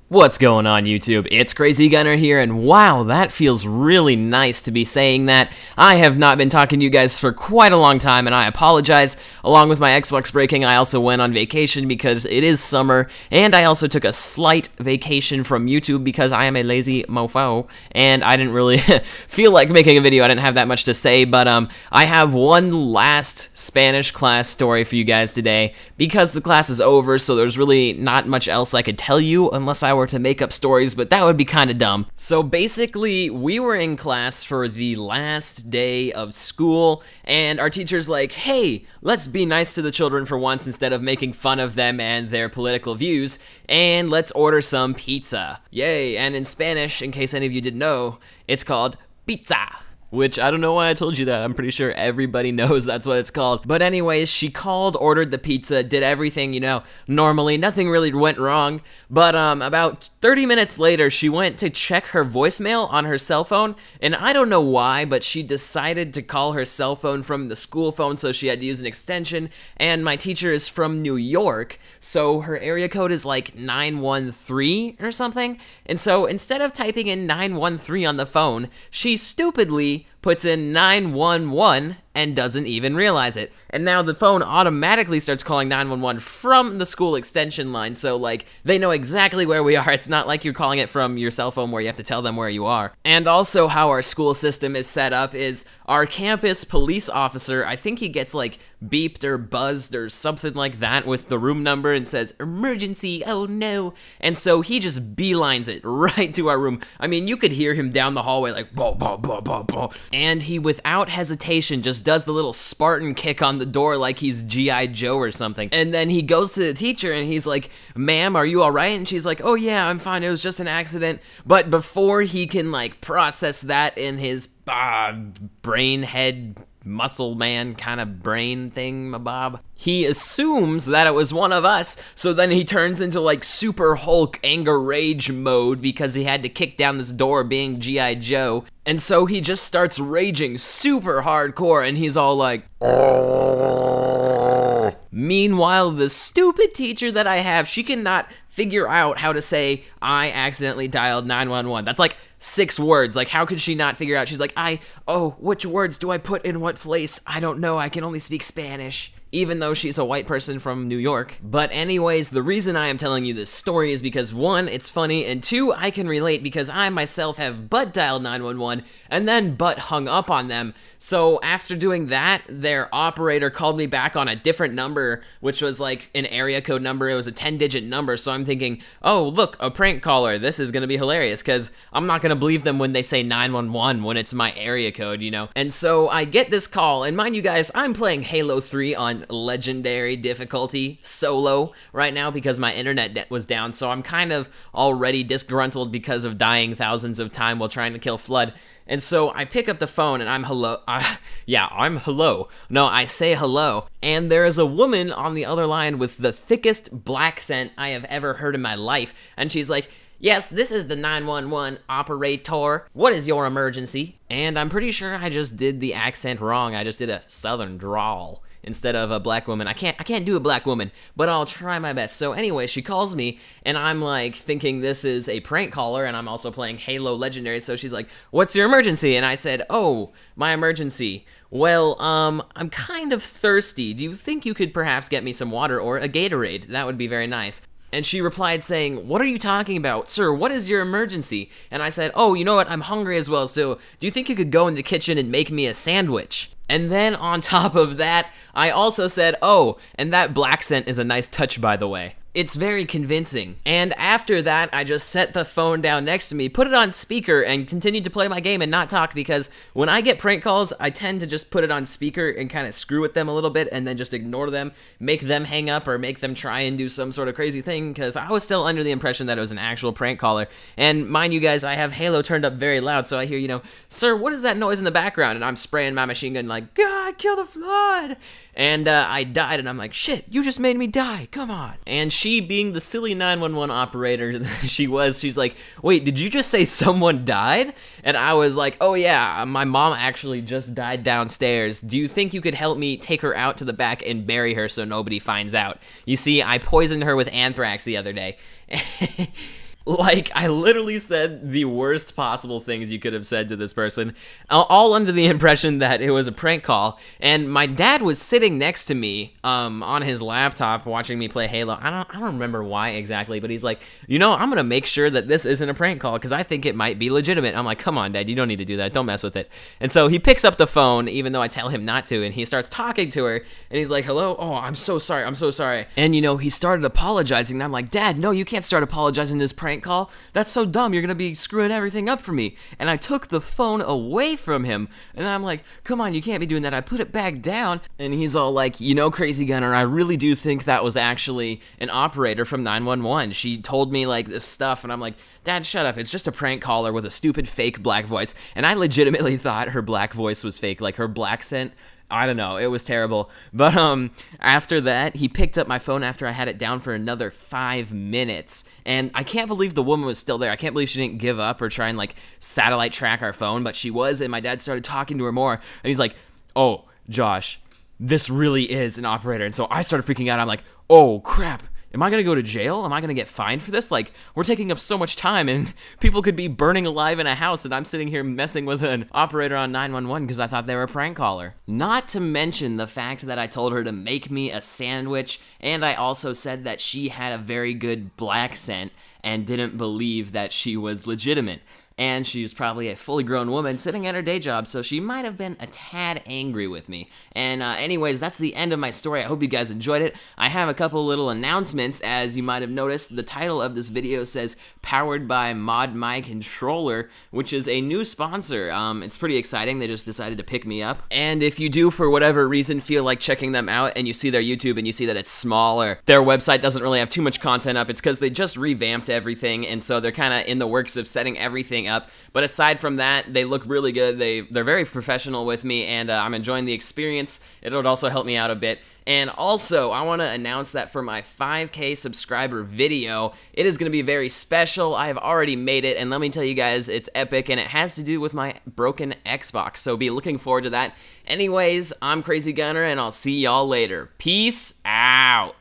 What's going on, YouTube? It's Crazy Gunner here, and wow, that feels really nice to be saying that. I have not been talking to you guys for quite a long time, and I apologize. Along with my Xbox breaking, I also went on vacation because it is summer, and I also took a slight vacation from YouTube because I am a lazy mofo, and I didn't really feel like making a video. I didn't have that much to say, but I have one last Spanish class story for you guys today because the class is over, so there's really not much else I could tell you unless I were to make up stories, but that would be kind of dumb. So basically, we were in class for the last day of school, and our teacher's like, hey, let's be nice to the children for once instead of making fun of them and their political views, and let's order some pizza. Yay, and in Spanish, in case any of you didn't know, it's called pizza. Which, I don't know why I told you that. I'm pretty sure everybody knows that's what it's called. But anyways, she called, ordered the pizza, did everything, you know, normally. Nothing really went wrong. But about 30 minutes later, she went to check her voicemail on her cell phone. And I don't know why, but she decided to call her cell phone from the school phone, so she had to use an extension. And my teacher is from New York, so her area code is like 913 or something. And so instead of typing in 913 on the phone, she stupidly puts in 911 and doesn't even realize it. And now the phone automatically starts calling 911 from the school extension line, so like they know exactly where we are. It's not like you're calling it from your cell phone where you have to tell them where you are. And also how our school system is set up is our campus police officer, I think he gets like beeped or buzzed or something like that with the room number and says, emergency, oh no. And so he just beelines it right to our room. I mean, you could hear him down the hallway like, bow, bow, bow, bow, bow. And he, without hesitation, just does the little Spartan kick on the door like he's G.I. Joe or something. And then he goes to the teacher and he's like, ma'am, are you all right? And she's like, oh yeah, I'm fine, it was just an accident. But before he can like process that in his brain head muscle man kind of brain thing, Bob, he assumes that it was one of us, so then he turns into like Super Hulk anger rage mode because he had to kick down this door being G.I. Joe, and so he just starts raging super hardcore, and he's all like, oh. Meanwhile, the stupid teacher that I have, she cannot figure out how to say, I accidentally dialed 911. That's like 6 words. Like, how could she not figure out? She's like, which words do I put in what place? I don't know, I can only speak Spanish. Even though she's a white person from New York. But anyways, the reason I am telling you this story is because 1, it's funny, and 2, I can relate because I myself have butt dialed 911 and then butt hung up on them. So after doing that, their operator called me back on a different number, which was like an area code number. It was a 10-digit number, so I'm thinking, oh, look, a prank caller. This is gonna be hilarious because I'm not gonna believe them when they say 911 when it's my area code, you know? And so I get this call, and mind you guys, I'm playing Halo 3 on legendary difficulty solo right now because my internet was down, so I'm kind of already disgruntled because of dying thousands of times while trying to kill Flood. And so I pick up the phone and I'm hello. I'm hello. No, I say hello. And there is a woman on the other line with the thickest black accent I have ever heard in my life. And she's like, yes, this is the 911 operator. What is your emergency? And I'm pretty sure I just did the accent wrong. I just did a southern drawl instead of a black woman. I can't do a black woman, but I'll try my best. So anyway, she calls me, and I'm like thinking this is a prank caller, and I'm also playing Halo Legendary, so she's like, what's your emergency? And I said, oh, my emergency. Well, I'm kind of thirsty. Do you think you could perhaps get me some water or a Gatorade? That would be very nice. And she replied saying, what are you talking about? Sir, what is your emergency? And I said, oh, you know what? I'm hungry as well, so do you think you could go in the kitchen and make me a sandwich? And then on top of that, I also said, oh, and that black scent is a nice touch, by the way. It's very convincing. And after that, I just set the phone down next to me, put it on speaker, and continued to play my game and not talk because when I get prank calls, I tend to just put it on speaker and kind of screw with them a little bit and then just ignore them, make them hang up or make them try and do some sort of crazy thing because I was still under the impression that it was an actual prank caller. And mind you guys, I have Halo turned up very loud, so I hear, you know, sir, what is that noise in the background? And I'm spraying my machine gun like, God, kill the Flood! And I died, and I'm like, shit, you just made me die, come on. And she, being the silly 911 operator she's like, wait, did you just say someone died? And I was like, oh yeah, my mom actually just died downstairs. Do you think you could help me take her out to the back and bury her so nobody finds out? You see, I poisoned her with anthrax the other day. Like, I literally said the worst possible things you could have said to this person, all under the impression that it was a prank call. And my dad was sitting next to me on his laptop watching me play Halo. I don't remember why exactly, but he's like, you know, I'm gonna make sure that this isn't a prank call because I think it might be legitimate. I'm like, come on, Dad, you don't need to do that. Don't mess with it. And so he picks up the phone, even though I tell him not to, and he starts talking to her, and he's like, hello? Oh, I'm so sorry. I'm so sorry. And, you know, he started apologizing, and I'm like, Dad, no, you can't start apologizing this prank call. That's so dumb. You're gonna be screwing everything up for me. And I took the phone away from him, and I'm like, come on, you can't be doing that. I put it back down, and he's all like, you know, Crazy Gunner, I really do think that was actually an operator from 911. She told me, like, this stuff, and I'm like, Dad, shut up. It's just a prank caller with a stupid fake black voice. And I legitimately thought her black voice was fake, like her black scent. I don't know, it was terrible. But after that, he picked up my phone after I had it down for another 5 minutes. And I can't believe the woman was still there. I can't believe she didn't give up or try and like satellite track our phone, but she was, and my dad started talking to her more. And he's like, oh, Josh, this really is an operator. And so I started freaking out. I'm like, oh, crap. Am I gonna go to jail? Am I gonna get fined for this? Like, we're taking up so much time, and people could be burning alive in a house, and I'm sitting here messing with an operator on 911 because I thought they were a prank caller. Not to mention the fact that I told her to make me a sandwich, and I also said that she had a very good black scent and didn't believe that she was legitimate. And she was probably a fully grown woman sitting at her day job, so she might have been a tad angry with me. And anyways, that's the end of my story. I hope you guys enjoyed it. I have a couple little announcements. As you might have noticed, the title of this video says powered by Mod My Controller, which is a new sponsor. It's pretty exciting. They just decided to pick me up. And if you do, for whatever reason, feel like checking them out and you see their YouTube and you see that it's small or their website doesn't really have too much content up, it's because they just revamped everything, and so they're kind of in the works of setting everything up. But aside from that, they look really good. They're very professional with me, and I'm enjoying the experience. It'll also help me out a bit. And also, I want to announce that for my 5K subscriber video, it is going to be very special. I have already made it, and let me tell you guys, it's epic, and it has to do with my broken Xbox, so be looking forward to that. Anyways, I'm Crazy Gunner, and I'll see y'all later. Peace out!